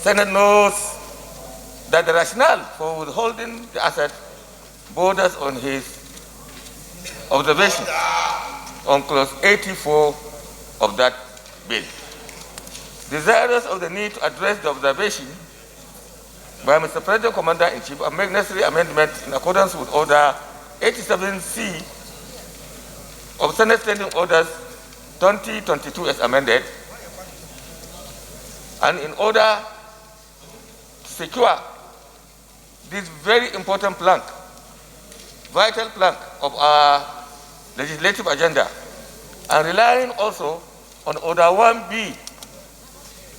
Senate knows that the rationale for withholding the asset borders on his observation on clause 84 of that bill. Desirous of the need to address the observation by Mr. President Commander-in-Chief and make necessary amendments in accordance with Order 87C of Senate Standing Orders 2022 as amended, and in order to secure this very important plank, vital plank of our legislative agenda, and relying also on Order 1B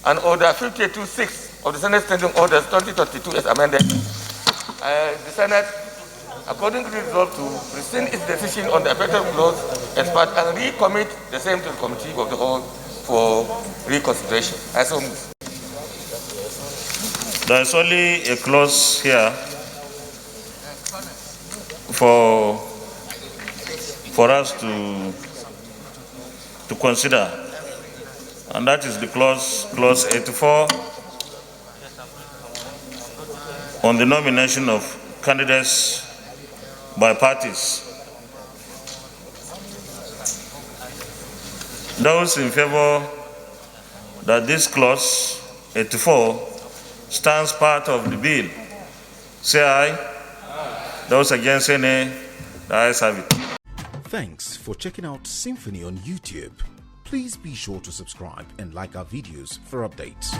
and Order 52.6 of the Senate Standing Orders 2022 as amended, the Senate accordingly resolved to rescind its decision on the affected clause as part and recommit the same to the Committee of the Whole for reconsideration. I so move. There is only a clause here for us to consider, and that is the clause 84 on the nomination of candidates by parties. Those in favor that this clause 84 stands part of the bill, say aye. Aye. Those against say nay. The ayes have it. Thanks for checking out SYMFONI on YouTube. Please be sure to subscribe and like our videos for updates.